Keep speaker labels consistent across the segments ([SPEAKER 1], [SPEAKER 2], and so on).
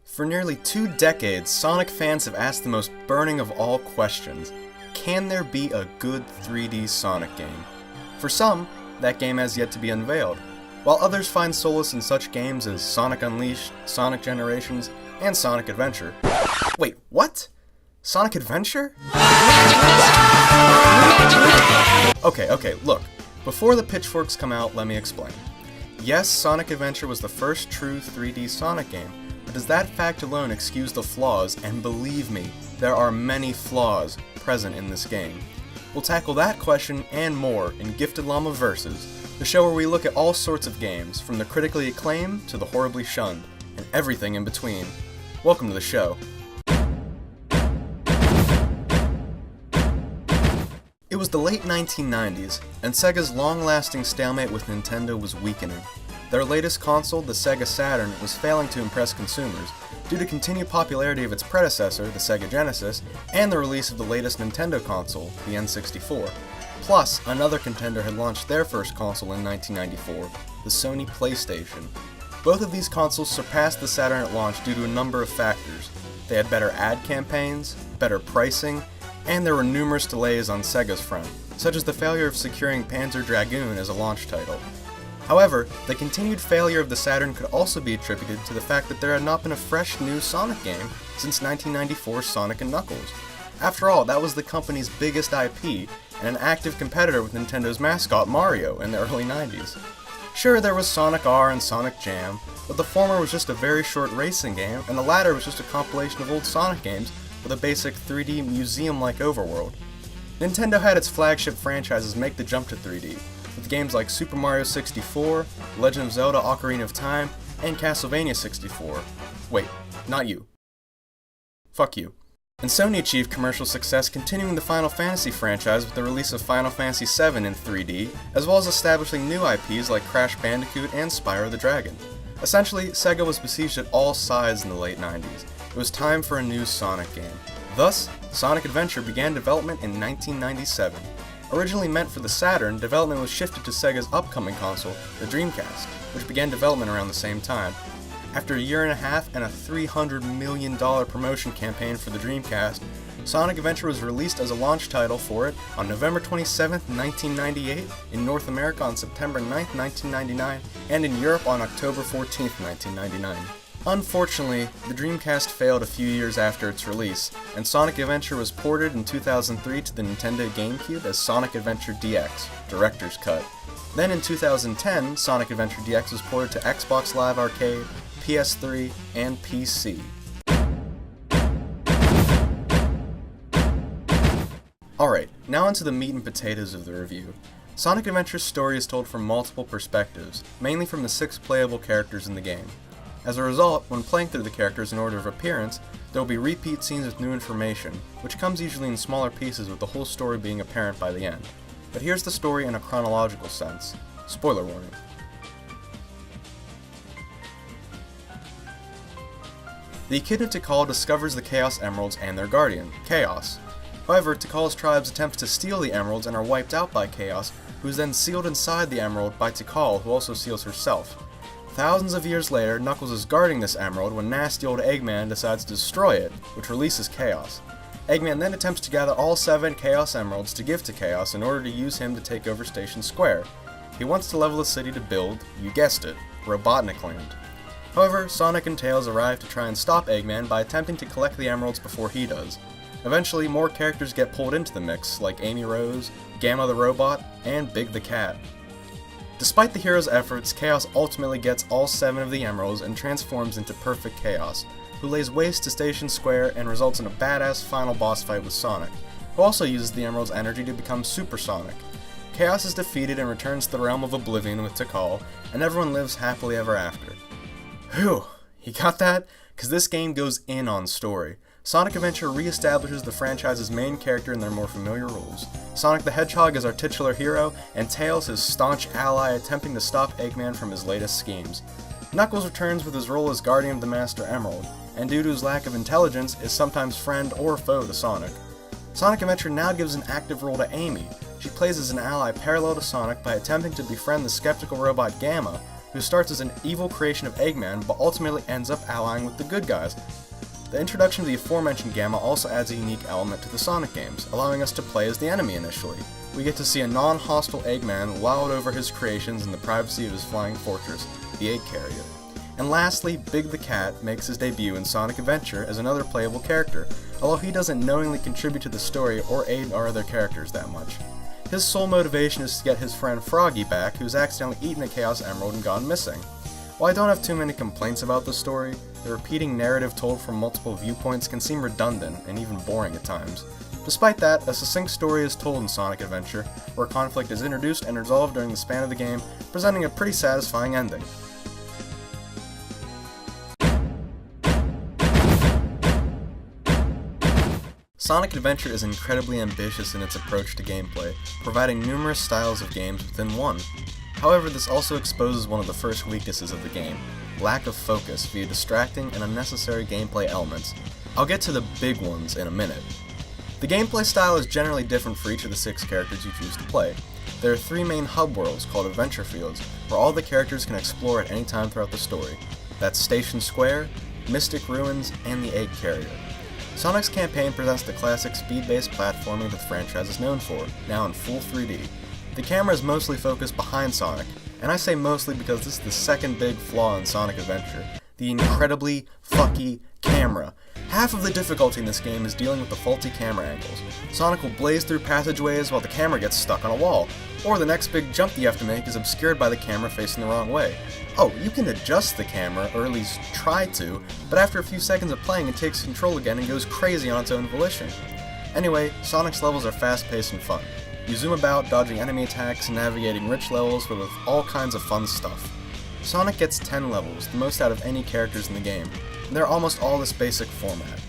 [SPEAKER 1] For nearly 2 decades, Sonic fans have asked the most burning of all questions. Can there be a good 3D Sonic game? For some, that game has yet to be unveiled, while others find solace in such games as Sonic Unleashed, Sonic Generations, and Sonic Adventure. Wait, what? Sonic Adventure? Okay, look. Before the pitchforks come out, let me explain. Yes, Sonic Adventure was the first true 3D Sonic game, but does that fact alone excuse the flaws? And believe me, there are many flaws present in this game. We'll tackle that question and more in GiftedLlama Versus, the show where we look at all sorts of games, from the critically acclaimed to the horribly shunned, and everything in between. Welcome to the show. It was the late 1990s, and Sega's long-lasting stalemate with Nintendo was weakening. Their latest console, the Sega Saturn, was failing to impress consumers due to continued popularity of its predecessor, the Sega Genesis, and the release of the latest Nintendo console, the N64. Plus, another contender had launched their first console in 1994, the Sony PlayStation. Both of these consoles surpassed the Saturn at launch due to a number of factors. They had better ad campaigns, better pricing, and there were numerous delays on Sega's front, such as the failure of securing Panzer Dragoon as a launch title. However, the continued failure of the Saturn could also be attributed to the fact that there had not been a fresh new Sonic game since 1994's Sonic & Knuckles. After all, that was the company's biggest IP, and an active competitor with Nintendo's mascot Mario in the early 90s. Sure, there was Sonic R and Sonic Jam, but the former was just a very short racing game, and the latter was just a compilation of old Sonic games with a basic 3D museum-like overworld. Nintendo had its flagship franchises make the jump to 3D, with games like Super Mario 64, Legend of Zelda Ocarina of Time, and Castlevania 64. Wait, not you. Fuck you. And Sony achieved commercial success continuing the Final Fantasy franchise with the release of Final Fantasy VII in 3D, as well as establishing new IPs like Crash Bandicoot and Spyro the Dragon. Essentially, Sega was besieged at all sides in the late 90s. It was time for a new Sonic game. Thus, Sonic Adventure began development in 1997. Originally meant for the Saturn, development was shifted to Sega's upcoming console, the Dreamcast, which began development around the same time. After a year and a half and a $300 million promotion campaign for the Dreamcast, Sonic Adventure was released as a launch title for it on November 27, 1998, in North America on September 9, 1999, and in Europe on October 14, 1999. Unfortunately, the Dreamcast failed a few years after its release, and Sonic Adventure was ported in 2003 to the Nintendo GameCube as Sonic Adventure DX, Director's Cut. Then in 2010, Sonic Adventure DX was ported to Xbox Live Arcade, PS3, and PC. Alright, now onto the meat and potatoes of the review. Sonic Adventure's story is told from multiple perspectives, mainly from the 6 playable characters in the game. As a result, when playing through the characters in order of appearance, there will be repeat scenes with new information, which comes usually in smaller pieces with the whole story being apparent by the end. But here's the story in a chronological sense. Spoiler warning. The Echidna Tikal discovers the Chaos Emeralds and their guardian, Chaos. However, Tikal's tribes attempt to steal the emeralds and are wiped out by Chaos, who is then sealed inside the emerald by Tikal, who also seals herself. Thousands of years later, Knuckles is guarding this emerald when nasty old Eggman decides to destroy it, which releases Chaos. Eggman then attempts to gather all 7 Chaos Emeralds to give to Chaos in order to use him to take over Station Square. He wants to level the city to build, you guessed it, Robotnik Land. However, Sonic and Tails arrive to try and stop Eggman by attempting to collect the emeralds before he does. Eventually, more characters get pulled into the mix, like Amy Rose, Gamma the Robot, and Big the Cat. Despite the hero's efforts, Chaos ultimately gets all 7 of the emeralds and transforms into Perfect Chaos, who lays waste to Station Square and results in a badass final boss fight with Sonic, who also uses the emerald's energy to become Super Sonic. Chaos is defeated and returns to the realm of oblivion with Tikal, and everyone lives happily ever after. Whew, you got that? Because this game goes in on story. Sonic Adventure re-establishes the franchise's main character in their more familiar roles. Sonic the Hedgehog is our titular hero, and Tails his staunch ally attempting to stop Eggman from his latest schemes. Knuckles returns with his role as Guardian of the Master Emerald, and due to his lack of intelligence, is sometimes friend or foe to Sonic. Sonic Adventure now gives an active role to Amy. She plays as an ally parallel to Sonic by attempting to befriend the skeptical robot Gamma, who starts as an evil creation of Eggman but ultimately ends up allying with the good guys. The introduction of the aforementioned Gamma also adds a unique element to the Sonic games, allowing us to play as the enemy initially. We get to see a non-hostile Eggman wild over his creations in the privacy of his flying fortress, the Egg Carrier. And lastly, Big the Cat makes his debut in Sonic Adventure as another playable character, although he doesn't knowingly contribute to the story or aid our other characters that much. His sole motivation is to get his friend Froggy back, who's accidentally eaten a Chaos Emerald and gone missing. While I don't have too many complaints about the story, the repeating narrative told from multiple viewpoints can seem redundant and even boring at times. Despite that, a succinct story is told in Sonic Adventure, where conflict is introduced and resolved during the span of the game, presenting a pretty satisfying ending. Sonic Adventure is incredibly ambitious in its approach to gameplay, providing numerous styles of games within one. However, this also exposes one of the first weaknesses of the game, lack of focus via distracting and unnecessary gameplay elements. I'll get to the big ones in a minute. The gameplay style is generally different for each of the 6 characters you choose to play. There are 3 main hub worlds called Adventure Fields, where all the characters can explore at any time throughout the story. That's Station Square, Mystic Ruins, and the Egg Carrier. Sonic's campaign presents the classic speed-based platforming that the franchise is known for, now in full 3D. The camera is mostly focused behind Sonic, and I say mostly because this is the second big flaw in Sonic Adventure, the incredibly fucky camera. Half of the difficulty in this game is dealing with the faulty camera angles. Sonic will blaze through passageways while the camera gets stuck on a wall, or the next big jump you have to make is obscured by the camera facing the wrong way. Oh, you can adjust the camera, or at least try to, but after a few seconds of playing it takes control again and goes crazy on its own volition. Anyway, Sonic's levels are fast-paced and fun. You zoom about, dodging enemy attacks and navigating rich levels filled with all kinds of fun stuff. Sonic gets 10 levels, the most out of any characters in the game, and they're almost all this basic format.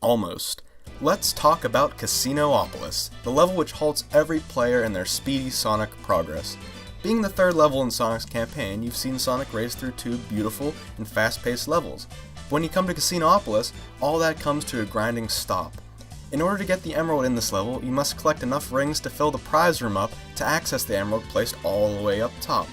[SPEAKER 1] Almost. Let's talk about Casino-opolis, the level which halts every player in their speedy Sonic progress. Being the 3rd level in Sonic's campaign, you've seen Sonic race through 2 beautiful and fast-paced levels. But when you come to Casino-opolis, all that comes to a grinding stop. In order to get the emerald in this level, you must collect enough rings to fill the prize room up to access the emerald placed all the way up top.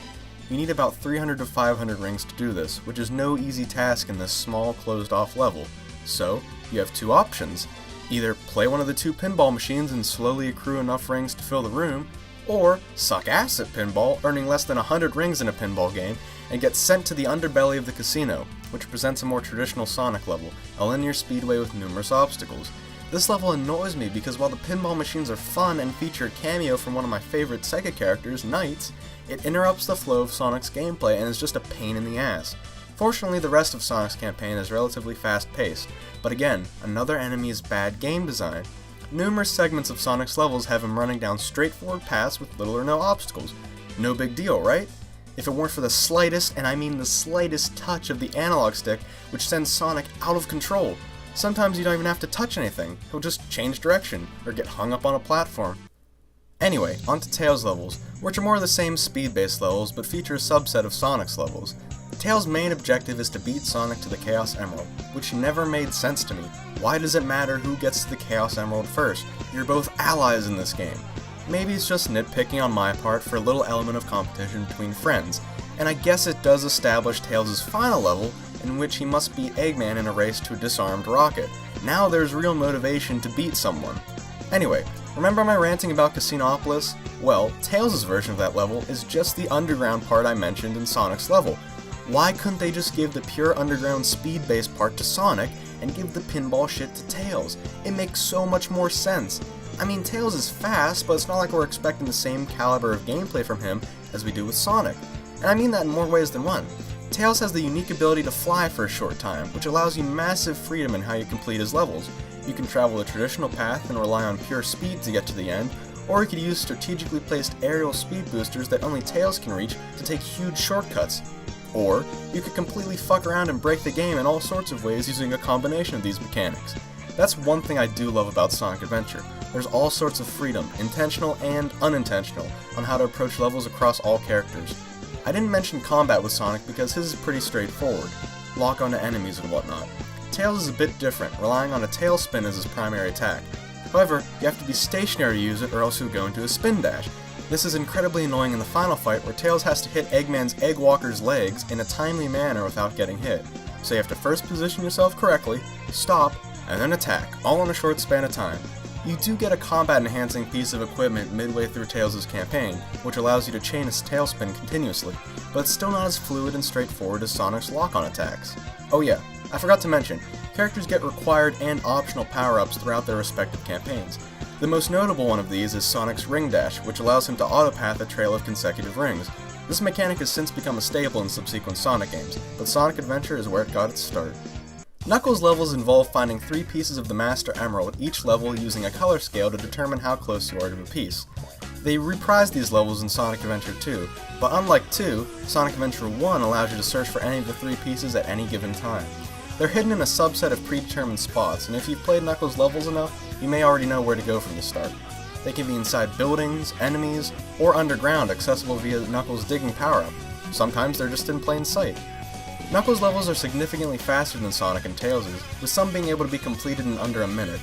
[SPEAKER 1] You need about 300 to 500 rings to do this, which is no easy task in this small, closed-off level. So, you have 2 options. Either play one of the 2 pinball machines and slowly accrue enough rings to fill the room, or suck ass at pinball, earning less than 100 rings in a pinball game, and get sent to the underbelly of the casino, which presents a more traditional Sonic level, a linear speedway with numerous obstacles. This level annoys me because while the pinball machines are fun and feature a cameo from one of my favorite Sega characters, Knights, it interrupts the flow of Sonic's gameplay and is just a pain in the ass. Fortunately, the rest of Sonic's campaign is relatively fast-paced, but again, another enemy is bad game design. Numerous segments of Sonic's levels have him running down straightforward paths with little or no obstacles. No big deal, right? If it weren't for the slightest, and I mean the slightest touch of the analog stick, which sends Sonic out of control. Sometimes you don't even have to touch anything, he'll just change direction, or get hung up on a platform. Anyway, onto Tails levels, which are more of the same speed-based levels, but feature a subset of Sonic's levels. Tails' main objective is to beat Sonic to the Chaos Emerald, which never made sense to me. Why does it matter who gets to the Chaos Emerald first? You're both allies in this game. Maybe it's just nitpicking on my part for a little element of competition between friends, and I guess it does establish Tails' final level, in which he must beat Eggman in a race to a disarmed rocket. Now there's real motivation to beat someone. Anyway, remember my ranting about Casino-opolis? Well, Tails' version of that level is just the underground part I mentioned in Sonic's level. Why couldn't they just give the pure underground speed-based part to Sonic and give the pinball shit to Tails? It makes so much more sense. I mean, Tails is fast, but it's not like we're expecting the same caliber of gameplay from him as we do with Sonic. And I mean that in more ways than one. Tails has the unique ability to fly for a short time, which allows you massive freedom in how you complete his levels. You can travel the traditional path and rely on pure speed to get to the end, or you could use strategically placed aerial speed boosters that only Tails can reach to take huge shortcuts. Or, you could completely fuck around and break the game in all sorts of ways using a combination of these mechanics. That's one thing I do love about Sonic Adventure. There's all sorts of freedom, intentional and unintentional, on how to approach levels across all characters. I didn't mention combat with Sonic because his is pretty straightforward. Lock onto enemies and whatnot. Tails is a bit different, relying on a tail spin as his primary attack. However, you have to be stationary to use it or else you'll go into a spin dash. This is incredibly annoying in the final fight where Tails has to hit Eggman's Eggwalker's legs in a timely manner without getting hit. So you have to first position yourself correctly, stop, and then attack, all in a short span of time. You do get a combat-enhancing piece of equipment midway through Tails' campaign, which allows you to chain his tailspin continuously, but it's still not as fluid and straightforward as Sonic's lock-on attacks. Oh yeah, I forgot to mention, characters get required and optional power-ups throughout their respective campaigns. The most notable one of these is Sonic's Ring Dash, which allows him to autopath a trail of consecutive rings. This mechanic has since become a staple in subsequent Sonic games, but Sonic Adventure is where it got its start. Knuckles levels involve finding 3 pieces of the Master Emerald each level using a color scale to determine how close you are to a piece. They reprised these levels in Sonic Adventure 2, but unlike 2, Sonic Adventure 1 allows you to search for any of the 3 pieces at any given time. They're hidden in a subset of predetermined spots, and if you've played Knuckles levels enough, you may already know where to go from the start. They can be inside buildings, enemies, or underground, accessible via Knuckles' digging power-up. Sometimes they're just in plain sight. Knuckles levels are significantly faster than Sonic and Tails', with some being able to be completed in under a minute.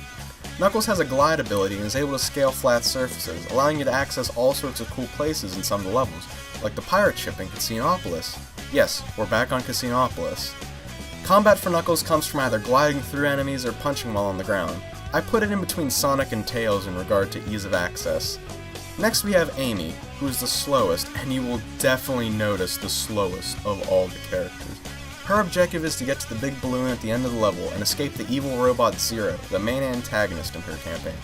[SPEAKER 1] Knuckles has a glide ability and is able to scale flat surfaces, allowing you to access all sorts of cool places in some of the levels, like the pirate ship in Casinopolis. Yes, we're back on Casinopolis. Combat for Knuckles comes from either gliding through enemies or punching while on the ground. I put it in between Sonic and Tails in regard to ease of access. Next we have Amy, who is the slowest, and you will definitely notice the slowest of all the characters. Her objective is to get to the big balloon at the end of the level and escape the evil robot Zero, the main antagonist in her campaign.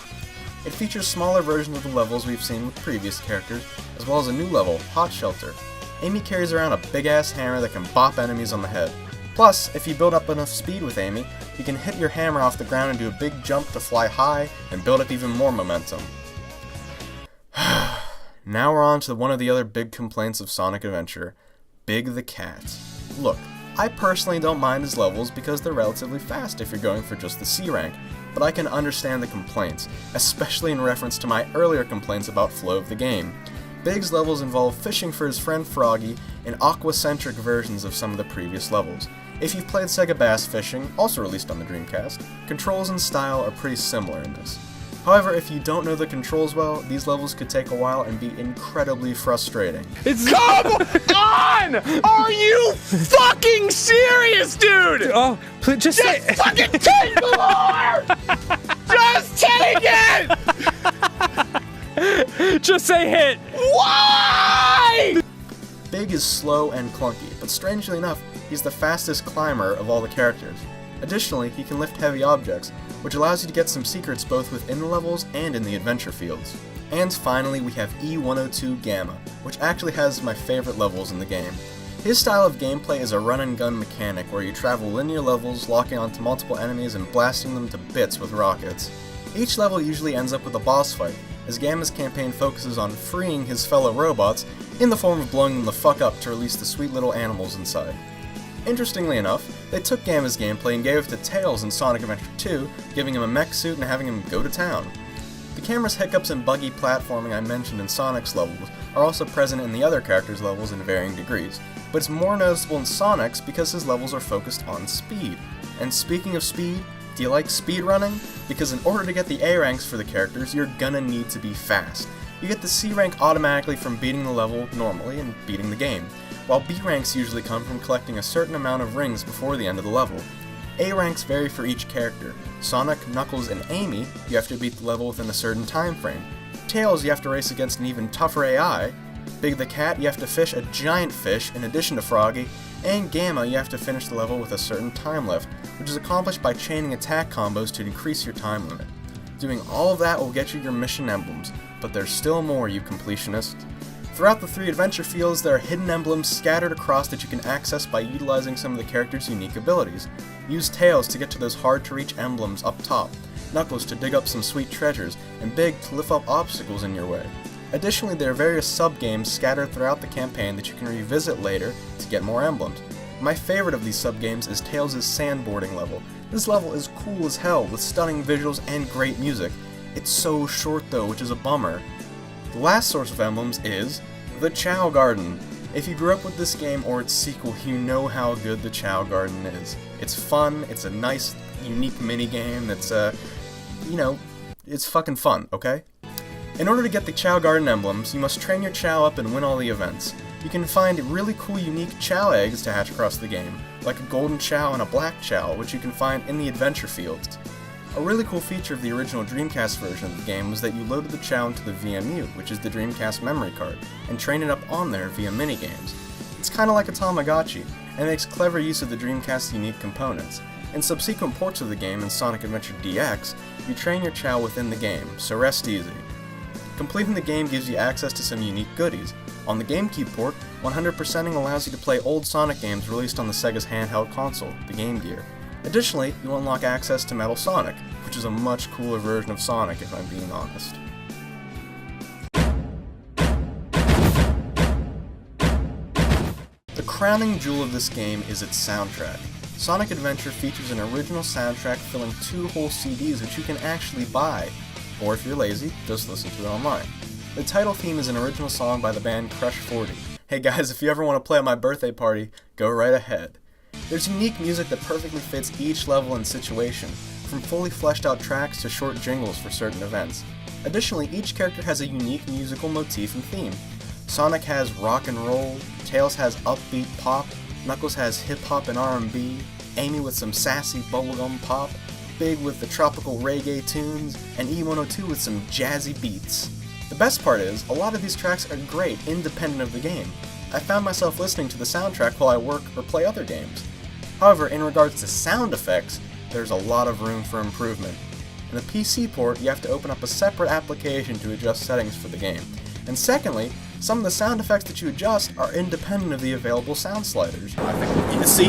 [SPEAKER 1] It features smaller versions of the levels we've seen with previous characters, as well as a new level, Hot Shelter. Amy carries around a big-ass hammer that can bop enemies on the head. Plus, if you build up enough speed with Amy, you can hit your hammer off the ground and do a big jump to fly high and build up even more momentum. Now we're on to one of the other big complaints of Sonic Adventure, Big the Cat. Look, I personally don't mind his levels because they're relatively fast if you're going for just the C rank, but I can understand the complaints, especially in reference to my earlier complaints about flow of the game. Big's levels involve fishing for his friend Froggy and aquacentric versions of some of the previous levels. If you've played Sega Bass Fishing, also released on the Dreamcast, controls and style are pretty similar in this. However, if you don't know the controls well, these levels could take a while and be incredibly frustrating.
[SPEAKER 2] Come on! Are you fucking serious, dude?
[SPEAKER 3] Oh, please, just say
[SPEAKER 2] fucking take the lure! Just take it!
[SPEAKER 3] just say hit.
[SPEAKER 2] Why?
[SPEAKER 1] Big is slow and clunky, but strangely enough, he's the fastest climber of all the characters. Additionally, he can lift heavy objects, which allows you to get some secrets both within the levels and in the adventure fields. And finally, we have E102 Gamma, which actually has my favorite levels in the game. His style of gameplay is a run-and-gun mechanic where you travel linear levels, locking onto multiple enemies and blasting them to bits with rockets. Each level usually ends up with a boss fight, as Gamma's campaign focuses on freeing his fellow robots in the form of blowing them the fuck up to release the sweet little animals inside. Interestingly enough, they took Gamma's gameplay and gave it to Tails in Sonic Adventure 2, giving him a mech suit and having him go to town. The camera's hiccups and buggy platforming I mentioned in Sonic's levels are also present in the other characters' levels in varying degrees, but it's more noticeable in Sonic's because his levels are focused on speed. And speaking of speed, do you like speedrunning? Because in order to get the A ranks for the characters, you're gonna need to be fast. You get the C rank automatically from beating the level normally and beating the game, while B ranks usually come from collecting a certain amount of rings before the end of the level. A ranks vary for each character. Sonic, Knuckles, and Amy, you have to beat the level within a certain time frame. Tails, you have to race against an even tougher AI. Big the Cat, you have to fish a giant fish in addition to Froggy. And Gamma, you have to finish the level with a certain time left, which is accomplished by chaining attack combos to decrease your time limit. Doing all of that will get you your mission emblems, but there's still more, you completionists. Throughout the 3 adventure fields, there are hidden emblems scattered across that you can access by utilizing some of the characters' unique abilities. Use Tails to get to those hard-to-reach emblems up top, Knuckles to dig up some sweet treasures, and Big to lift up obstacles in your way. Additionally, there are various sub-games scattered throughout the campaign that you can revisit later to get more emblems. My favorite of these sub-games is Tails' sandboarding level. This level is cool as hell, with stunning visuals and great music. It's so short though, which is a bummer. The last source of emblems is the Chow Garden. If you grew up with this game or its sequel, you know how good the Chow Garden is. It's fun, it's a nice, unique minigame that's, it's fucking fun, okay? In order to get the Chao Garden emblems, you must train your Chao up and win all the events. You can find really cool unique Chao eggs to hatch across the game, like a golden Chao and a black Chao, which you can find in the adventure fields. A really cool feature of the original Dreamcast version of the game was that you loaded the Chao into the VMU, which is the Dreamcast memory card, and trained it up on there via minigames. It's kinda like a Tamagotchi, and makes clever use of the Dreamcast's unique components. In subsequent ports of the game in Sonic Adventure DX, you train your Chao within the game, so rest easy. Completing the game gives you access to some unique goodies. On the GameCube port, 100%ing allows you to play old Sonic games released on the Sega's handheld console, the Game Gear. Additionally, you'll unlock access to Metal Sonic, which is a much cooler version of Sonic if I'm being honest. The crowning jewel of this game is its soundtrack. Sonic Adventure features an original soundtrack filling 2 whole CDs which you can actually buy, or if you're lazy, just listen to it online. The title theme is an original song by the band Crush 40. Hey guys, if you ever want to play at my birthday party, go right ahead. There's unique music that perfectly fits each level and situation, from fully fleshed out tracks to short jingles for certain events. Additionally, each character has a unique musical motif and theme. Sonic has rock and roll, Tails has upbeat pop, Knuckles has hip-hop and R&B, Amy with some sassy bubblegum pop, Big with the tropical reggae tunes, and E102 with some jazzy beats. The best part is, a lot of these tracks are great independent of the game. I found myself listening to the soundtrack while I work or play other games. However, in regards to sound effects, there's a lot of room for improvement. In the PC port, you have to open up a separate application to adjust settings for the game. And secondly, some of the sound effects that you adjust are independent of the available sound sliders.
[SPEAKER 2] See,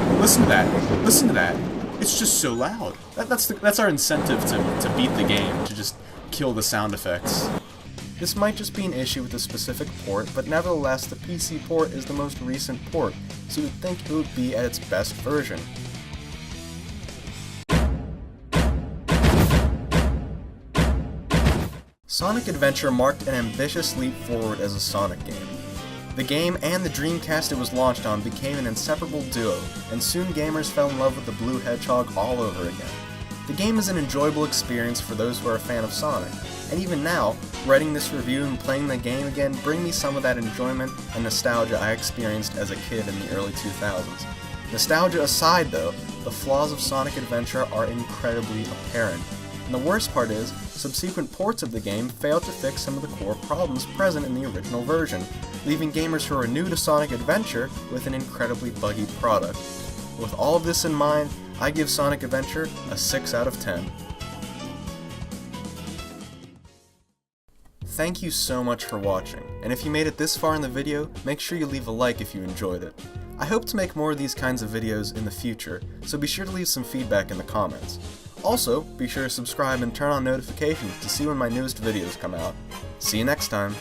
[SPEAKER 2] listen to that. It's just so loud. That's our incentive to beat the game, to just kill the sound effects.
[SPEAKER 1] This might just be an issue with a specific port, but nevertheless the PC port is the most recent port, so you would think it would be at its best version. Sonic Adventure marked an ambitious leap forward as a Sonic game. The game and the Dreamcast it was launched on became an inseparable duo, and soon gamers fell in love with the Blue Hedgehog all over again. The game is an enjoyable experience for those who are a fan of Sonic, and even now, writing this review and playing the game again bring me some of that enjoyment and nostalgia I experienced as a kid in the early 2000s. Nostalgia aside though, the flaws of Sonic Adventure are incredibly apparent. And the worst part is, subsequent ports of the game failed to fix some of the core problems present in the original version, leaving gamers who are new to Sonic Adventure with an incredibly buggy product. With all of this in mind, I give Sonic Adventure a 6 out of 10. Thank you so much for watching, and if you made it this far in the video, make sure you leave a like if you enjoyed it. I hope to make more of these kinds of videos in the future, so be sure to leave some feedback in the comments. Also, be sure to subscribe and turn on notifications to see when my newest videos come out. See you next time!